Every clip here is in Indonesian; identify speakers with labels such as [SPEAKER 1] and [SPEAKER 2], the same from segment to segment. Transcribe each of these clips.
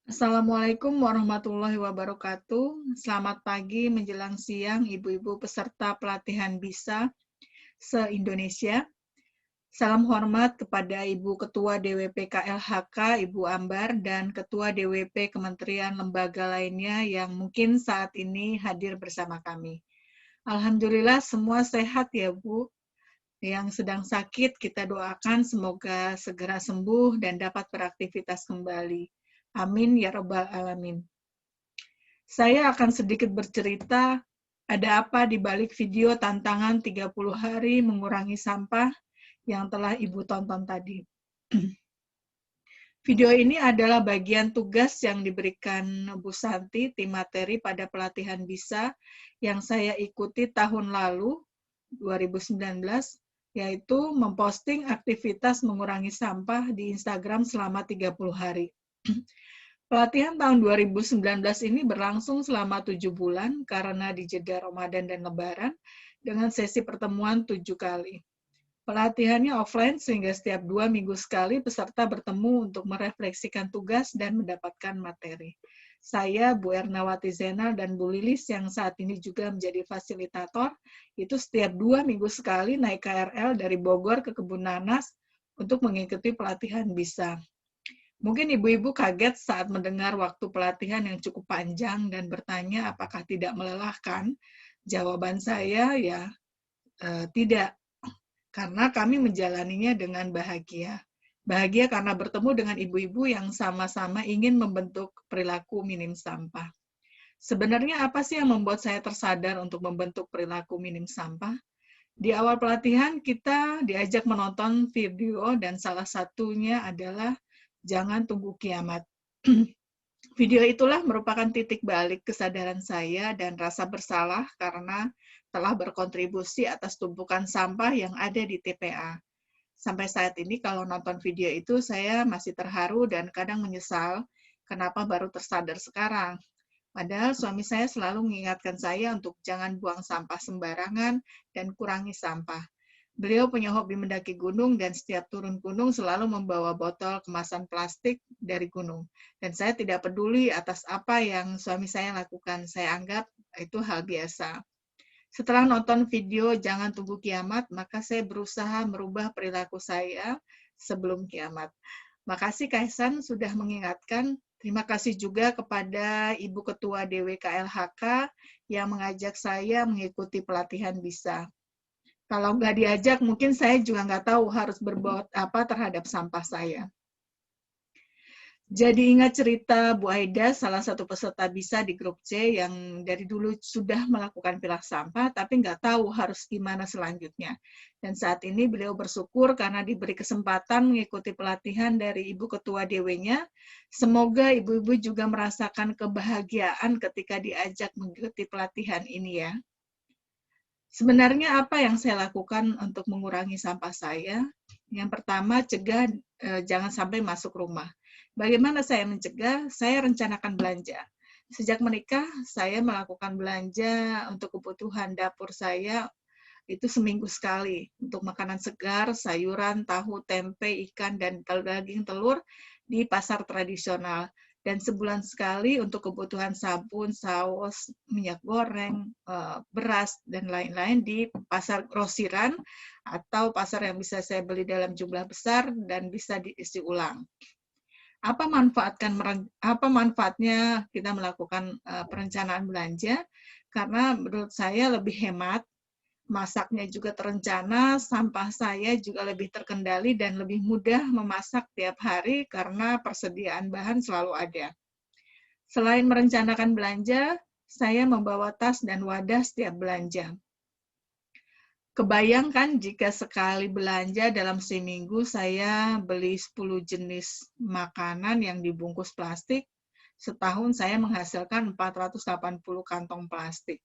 [SPEAKER 1] Assalamualaikum warahmatullahi wabarakatuh. Selamat pagi menjelang siang ibu-ibu peserta pelatihan BISA se-Indonesia. Salam hormat kepada Ibu Ketua DWP KLHK, Ibu Ambar, dan Ketua DWP Kementerian Lembaga lainnya yang mungkin saat ini hadir bersama kami. Alhamdulillah semua sehat ya Bu. Yang sedang sakit kita doakan semoga segera sembuh dan dapat beraktivitas kembali. Amin ya Rabbal Alamin. Saya akan sedikit bercerita ada apa di balik video tantangan 30 hari mengurangi sampah yang telah Ibu tonton tadi. Video ini adalah bagian tugas yang diberikan Bu Santi, tim materi pada pelatihan BISA yang saya ikuti tahun lalu, 2019, yaitu memposting aktivitas mengurangi sampah di Instagram selama 30 hari. Pelatihan tahun 2019 ini berlangsung selama 7 bulan karena di jeda Ramadan dan Lebaran dengan sesi pertemuan 7 kali. Pelatihannya offline sehingga setiap 2 minggu sekali peserta bertemu untuk merefleksikan tugas dan mendapatkan materi. Saya, Bu Ernawati Zainal, dan Bu Lilis yang saat ini juga menjadi fasilitator, itu setiap 2 minggu sekali naik KRL dari Bogor ke Kebun Nanas untuk mengikuti pelatihan BISA. Mungkin ibu-ibu kaget saat mendengar waktu pelatihan yang cukup panjang dan bertanya apakah tidak melelahkan. Jawaban saya ya tidak, karena kami menjalaninya dengan bahagia. Bahagia karena bertemu dengan ibu-ibu yang sama-sama ingin membentuk perilaku minim sampah. Sebenarnya apa sih yang membuat saya tersadar untuk membentuk perilaku minim sampah? Di awal pelatihan kita diajak menonton video dan salah satunya adalah Jangan Tunggu Kiamat. Video itulah merupakan titik balik kesadaran saya dan rasa bersalah karena telah berkontribusi atas tumpukan sampah yang ada di TPA. Sampai saat ini kalau nonton video itu saya masih terharu dan kadang menyesal kenapa baru tersadar sekarang. Padahal suami saya selalu mengingatkan saya untuk jangan buang sampah sembarangan dan kurangi sampah. Beliau punya hobi mendaki gunung dan setiap turun gunung selalu membawa botol kemasan plastik dari gunung. Dan saya tidak peduli atas apa yang suami saya lakukan. Saya anggap itu hal biasa. Setelah nonton video Jangan Tunggu Kiamat, maka saya berusaha merubah perilaku saya sebelum kiamat. Makasih Kaisan sudah mengingatkan. Terima kasih juga kepada Ibu Ketua DWKLHK yang mengajak saya mengikuti pelatihan BISA. Kalau nggak diajak, mungkin saya juga nggak tahu harus berbuat apa terhadap sampah saya. Jadi ingat cerita Bu Aida, salah satu peserta BISA di grup C yang dari dulu sudah melakukan pilah sampah, tapi nggak tahu harus gimana selanjutnya. Dan saat ini beliau bersyukur karena diberi kesempatan mengikuti pelatihan dari Ibu Ketua DW-nya. Semoga ibu-ibu juga merasakan kebahagiaan ketika diajak mengikuti pelatihan ini ya. Sebenarnya apa yang saya lakukan untuk mengurangi sampah saya? Yang pertama, cegah jangan sampai masuk rumah. Bagaimana saya mencegah? Saya rencanakan belanja. Sejak menikah, saya melakukan belanja untuk kebutuhan dapur saya itu seminggu sekali. Untuk makanan segar, sayuran, tahu, tempe, ikan, dan daging telur di pasar tradisional. Dan sebulan sekali untuk kebutuhan sabun, saus, minyak goreng, beras, dan lain-lain di pasar grosiran atau pasar yang bisa saya beli dalam jumlah besar dan bisa diisi ulang. Apa manfaatnya kita melakukan perencanaan belanja? Karena menurut saya lebih hemat, masaknya juga terencana, sampah saya juga lebih terkendali dan lebih mudah memasak tiap hari karena persediaan bahan selalu ada. Selain merencanakan belanja, saya membawa tas dan wadah setiap belanja. Kebayangkan jika sekali belanja dalam seminggu saya beli 10 jenis makanan yang dibungkus plastik, setahun saya menghasilkan 480 kantong plastik.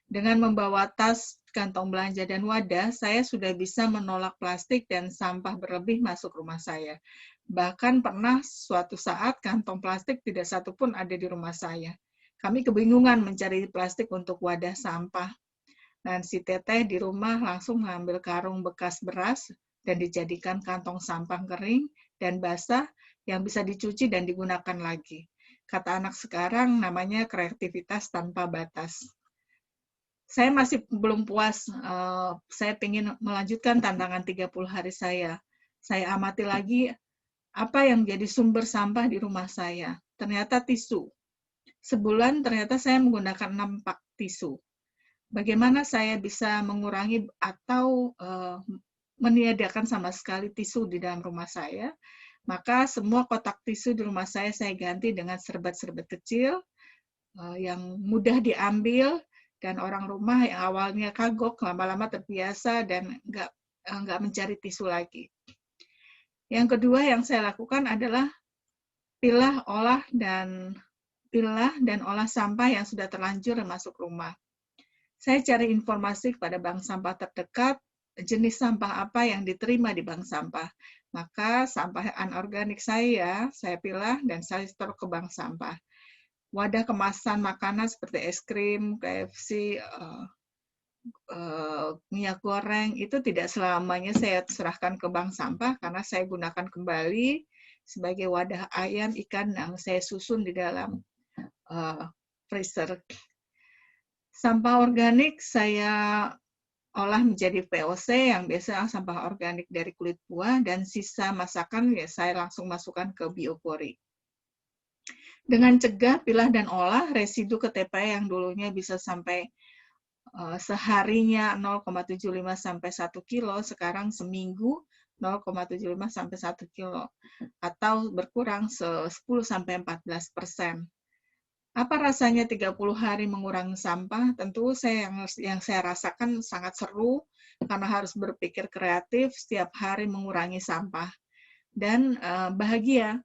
[SPEAKER 1] Dengan membawa tas, kantong belanja, dan wadah, saya sudah bisa menolak plastik dan sampah berlebih masuk rumah saya. Bahkan pernah suatu saat kantong plastik tidak satu pun ada di rumah saya. Kami kebingungan mencari plastik untuk wadah sampah. Dan si teteh di rumah langsung mengambil karung bekas beras dan dijadikan kantong sampah kering dan basah yang bisa dicuci dan digunakan lagi. kata anak sekarang namanya kreativitas tanpa batas. Saya masih belum puas, saya ingin melanjutkan tantangan 30 hari saya. Saya amati lagi apa yang jadi sumber sampah di rumah saya. Ternyata tisu. Sebulan ternyata saya menggunakan 6 pak tisu. Bagaimana saya bisa mengurangi atau meniadakan sama sekali tisu di dalam rumah saya? Maka semua kotak tisu di rumah saya ganti dengan serbat-serbat kecil yang mudah diambil, dan orang rumah yang awalnya kagok lama-lama terbiasa dan nggak mencari tisu lagi. Yang kedua yang saya lakukan adalah pilah, olah sampah yang sudah terlanjur masuk rumah. Saya cari informasi kepada bank sampah terdekat, jenis sampah apa yang diterima di bank sampah. Maka sampah anorganik saya pilah dan saya setor ke bank sampah. Wadah kemasan makanan seperti es krim, KFC, minyak goreng, itu tidak selamanya saya serahkan ke bank sampah karena saya gunakan kembali sebagai wadah ayam, ikan yang saya susun di dalam freezer. Sampah organik saya olah menjadi VOC yang biasa sampah organik dari kulit buah, dan sisa masakan ya saya langsung masukkan ke biopori. Dengan cegah, pilah, dan olah, residu KTP yang dulunya bisa sampai seharinya 0,75 sampai 1 kilo, sekarang seminggu 0,75 sampai 1 kilo, atau berkurang 10 sampai 14%. Apa rasanya 30 hari mengurangi sampah? Tentu yang saya rasakan sangat seru karena harus berpikir kreatif setiap hari mengurangi sampah. Dan bahagia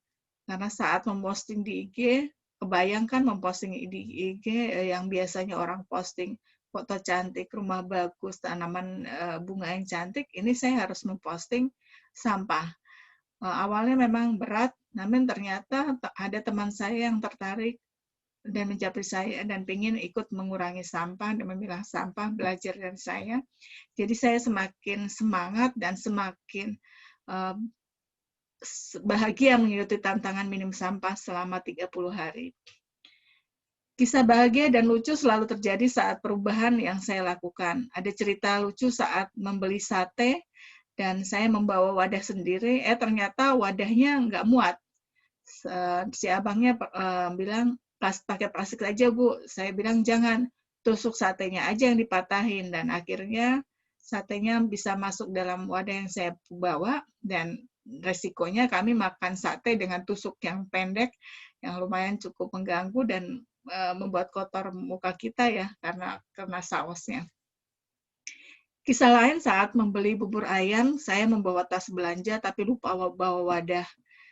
[SPEAKER 1] karena saat memposting di IG, kebayangkan memposting di IG yang biasanya orang posting foto cantik, rumah bagus, tanaman bunga yang cantik, ini saya harus memposting sampah. Awalnya memang berat, namun ternyata ada teman saya yang tertarik dan menjapri saya dan ingin ikut mengurangi sampah dan memilah sampah, belajar dari saya. Jadi saya semakin semangat dan semakin bahagia mengikuti tantangan minim sampah selama 30 hari. Kisah bahagia dan lucu selalu terjadi saat perubahan yang saya lakukan. Ada cerita lucu saat membeli sate dan saya membawa wadah sendiri, ternyata wadahnya nggak muat. Si abangnya bilang, pakai plastik aja, Bu. Saya bilang, jangan, tusuk satenya aja yang dipatahin. Dan akhirnya satenya bisa masuk dalam wadah yang saya bawa, dan resikonya kami makan sate dengan tusuk yang pendek, yang lumayan cukup mengganggu dan membuat kotor muka kita ya, karena sausnya. Kisah lain saat membeli bubur ayam, saya membawa tas belanja tapi lupa bawa wadah.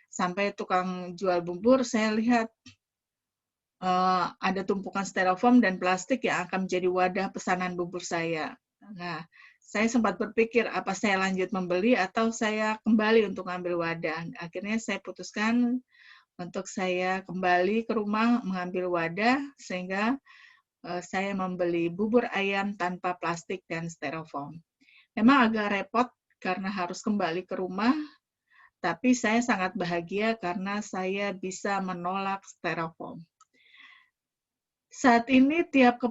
[SPEAKER 1] Sampai tukang jual bubur, saya lihat ada tumpukan styrofoam dan plastik yang akan menjadi wadah pesanan bubur saya. Nah, saya sempat berpikir apa saya lanjut membeli atau saya kembali untuk ambil wadah. Akhirnya saya putuskan untuk saya kembali ke rumah mengambil wadah, sehingga saya membeli bubur ayam tanpa plastik dan styrofoam. Memang agak repot karena harus kembali ke rumah, tapi saya sangat bahagia karena saya bisa menolak styrofoam. Saat ini tiap ke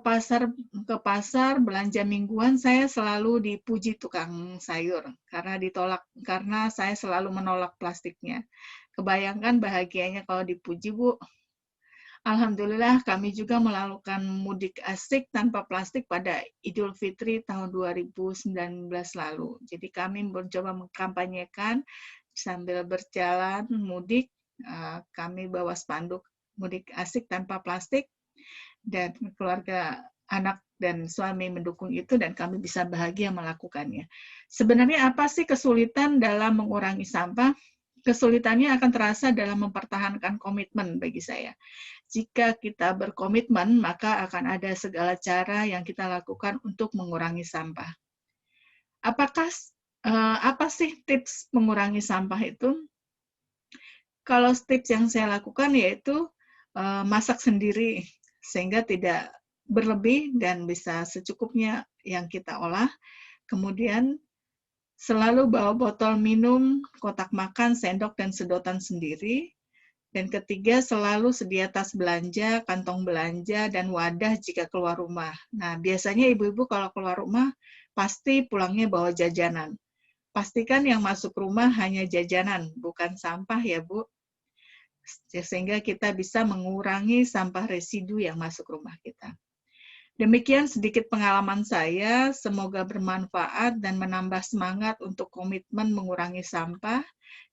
[SPEAKER 1] pasar belanja mingguan, saya selalu dipuji tukang sayur karena saya selalu menolak plastiknya. Kebayangkan bahagianya kalau dipuji, Bu. Alhamdulillah kami juga melakukan mudik asik tanpa plastik pada Idul Fitri tahun 2019 lalu. Jadi kami mencoba mengkampanyekan sambil berjalan mudik, kami bawa spanduk mudik asik tanpa plastik, dan keluarga, anak dan suami mendukung itu, dan kami bisa bahagia melakukannya. Sebenarnya apa sih kesulitan dalam mengurangi sampah? Kesulitannya akan terasa dalam mempertahankan komitmen bagi saya. Jika kita berkomitmen, maka akan ada segala cara yang kita lakukan untuk mengurangi sampah. Apa sih tips mengurangi sampah itu? Kalau tips yang saya lakukan yaitu masak sendiri, sehingga tidak berlebih dan bisa secukupnya yang kita olah. Kemudian selalu bawa botol minum, kotak makan, sendok, dan sedotan sendiri. Dan ketiga, selalu sedia tas belanja, kantong belanja, dan wadah jika keluar rumah. Nah, biasanya ibu-ibu kalau keluar rumah, pasti pulangnya bawa jajanan. Pastikan yang masuk rumah hanya jajanan, bukan sampah ya, Bu. Sehingga kita bisa mengurangi sampah residu yang masuk rumah kita. Demikian sedikit pengalaman saya, semoga bermanfaat dan menambah semangat untuk komitmen mengurangi sampah,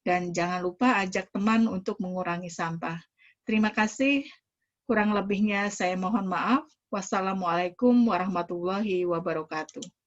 [SPEAKER 1] dan jangan lupa ajak teman untuk mengurangi sampah. Terima kasih, kurang lebihnya saya mohon maaf. Wassalamualaikum warahmatullahi wabarakatuh.